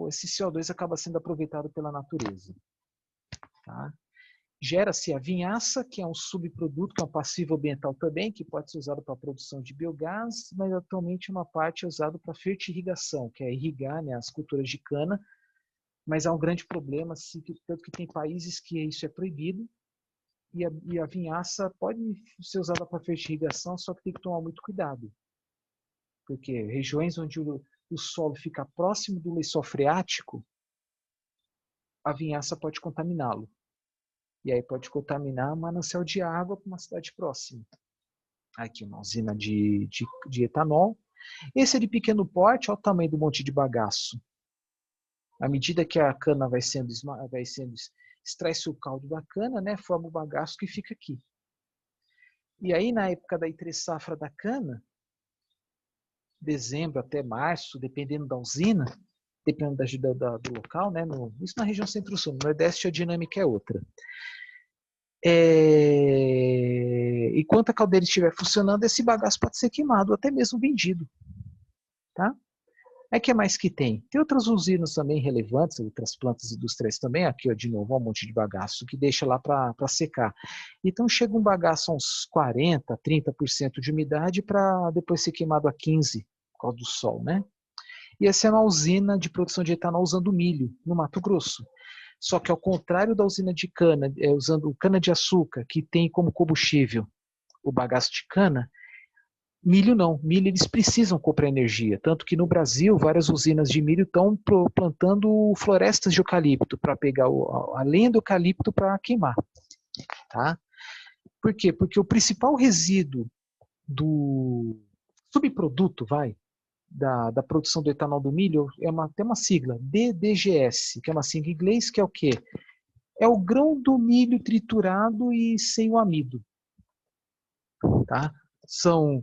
esse CO2 acaba sendo aproveitado pela natureza. Tá? Gera-se a vinhaça, que é um subproduto, que é um passivo ambiental também, que pode ser usado para a produção de biogás, mas atualmente uma parte é usada para fertirrigação, que é irrigar, né, as culturas de cana. Mas há um grande problema, tanto que tem países que isso é proibido, e a vinhaça pode ser usada para fertirrigação, só que tem que tomar muito cuidado. Porque regiões onde o solo fica próximo do lençol freático, a vinhaça pode contaminá-lo. E aí pode contaminar um manancial de água para uma cidade próxima. Aqui uma usina de etanol. Esse é de pequeno porte, olha o tamanho do monte de bagaço. À medida que a cana extrai-se o caldo da cana, né, forma o bagaço que fica aqui. E aí, na época da entre-safra da cana, dezembro até março, dependendo da usina, dependendo do local, né, isso na região centro-sul, no Nordeste a dinâmica é outra. Enquanto a caldeira estiver funcionando, esse bagaço pode ser queimado, ou até mesmo vendido. Tá? Aí o que mais que tem? Tem outras usinas também relevantes, outras plantas industriais também, aqui ó, de novo, um monte de bagaço que deixa lá para secar. Então chega um bagaço a uns 40%, 30% de umidade para depois ser queimado a 15% por causa do sol, né? E essa é uma usina de produção de etanol usando milho, no Mato Grosso. Só que ao contrário da usina de cana, usando cana-de-açúcar, que tem como combustível o bagaço de cana, milho não. Milho eles precisam comprar energia. Tanto que no Brasil, várias usinas de milho estão plantando florestas de eucalipto para pegar a lenha do eucalipto para queimar. Tá? Por quê? Porque o principal resíduo do subproduto, da produção do etanol do milho, tem uma sigla, DDGS, que é uma sigla em inglês, que é o quê? É o grão do milho triturado e sem o amido. Tá? São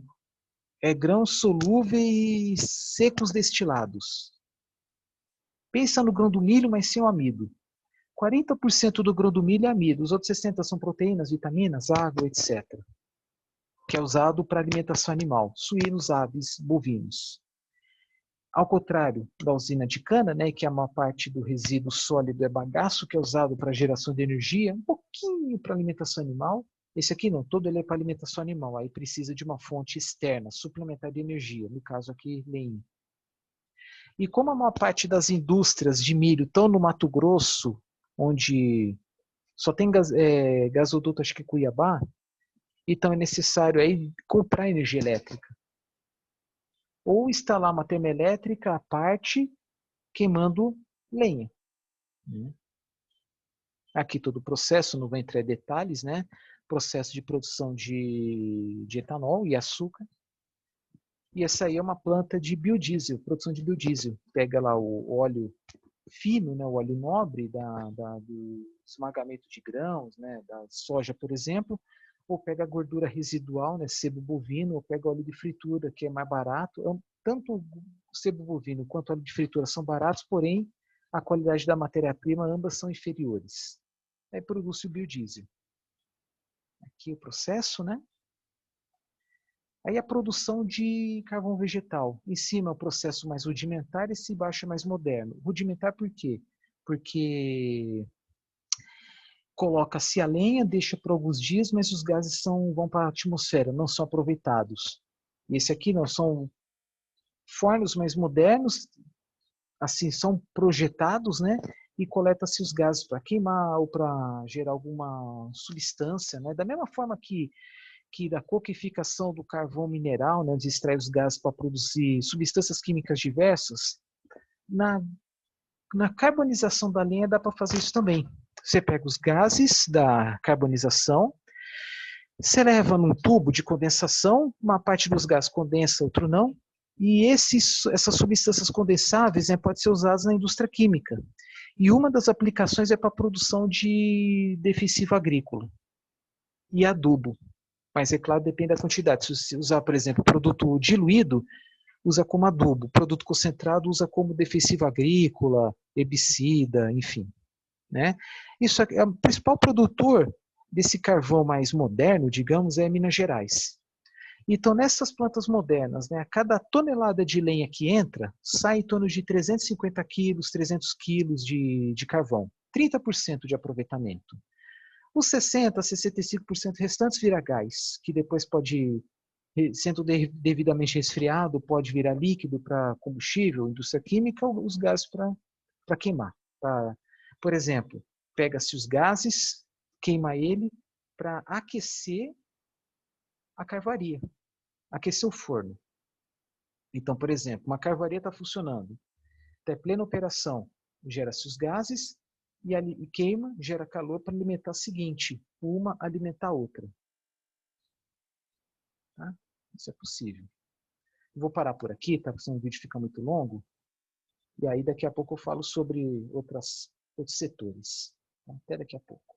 grãos solúveis secos destilados. Pensa no grão do milho, mas sem o amido. 40% do grão do milho é amido, os outros 60% são proteínas, vitaminas, água, etc. Que é usado para alimentação animal, suínos, aves, bovinos. Ao contrário da usina de cana, né, que é uma parte do resíduo sólido é bagaço, que é usado para geração de energia, um pouquinho para alimentação animal. Esse aqui não, todo ele é para alimentação animal, aí precisa de uma fonte externa, suplementar de energia, no caso aqui, lenha. E como a maior parte das indústrias de milho estão no Mato Grosso, onde só tem gasoduto, acho que Cuiabá, então é necessário aí comprar energia elétrica. Ou instalar uma termoelétrica à parte, queimando lenha. Aqui todo o processo, não vou entrar em detalhes, né? Processo de produção de etanol e açúcar. E essa aí é uma planta de biodiesel, produção de biodiesel. Pega lá o óleo fino, né, o óleo nobre do esmagamento de grãos, né, da soja, por exemplo, ou pega a gordura residual, né, sebo bovino, ou pega óleo de fritura, que é mais barato. Tanto o sebo bovino quanto o óleo de fritura são baratos, porém a qualidade da matéria-prima, ambas são inferiores. Aí produz o biodiesel. Aqui o processo, né? Aí a produção de carvão vegetal. Em cima é o processo mais rudimentar, esse embaixo é mais moderno. Rudimentar por quê? Porque coloca-se a lenha, deixa por alguns dias, mas os gases vão para a atmosfera, não são aproveitados. E esse aqui não, são fornos mais modernos, assim, são projetados, né? E coleta-se os gases para queimar ou para gerar alguma substância, né? Da mesma forma que da coqueficação do carvão mineral, né, onde extrai os gases para produzir substâncias químicas diversas, na carbonização da lenha dá para fazer isso também. Você pega os gases da carbonização, você leva num tubo de condensação, uma parte dos gases condensa, outro não, e essas substâncias condensáveis, né, podem ser usadas na indústria química. E uma das aplicações é para a produção de defensivo agrícola e adubo. Mas, é claro, depende da quantidade. Se você usar, por exemplo, produto diluído, usa como adubo. Produto concentrado usa como defensivo agrícola, herbicida, enfim. Né? Isso é o principal produtor desse carvão mais moderno, digamos, é Minas Gerais. Então, nessas plantas modernas, né, a cada tonelada de lenha que entra, sai em torno de 350 quilos, 300 quilos de carvão. 30% de aproveitamento. Os 60%, 65% restantes vira gás, que depois pode, sendo devidamente resfriado, pode virar líquido para combustível, indústria química, ou os gases para queimar. Por exemplo, pega-se os gases, queima ele para aquecer a carvaria, aquecer o forno. Então, por exemplo, uma carvaria está funcionando, está em plena operação, gera-se os gases e queima, gera calor para alimentar a seguinte, uma alimentar a outra. Tá? Isso é possível. Vou parar por aqui, tá? Porque senão o vídeo fica muito longo. E aí daqui a pouco eu falo sobre outros setores. Tá? Até daqui a pouco.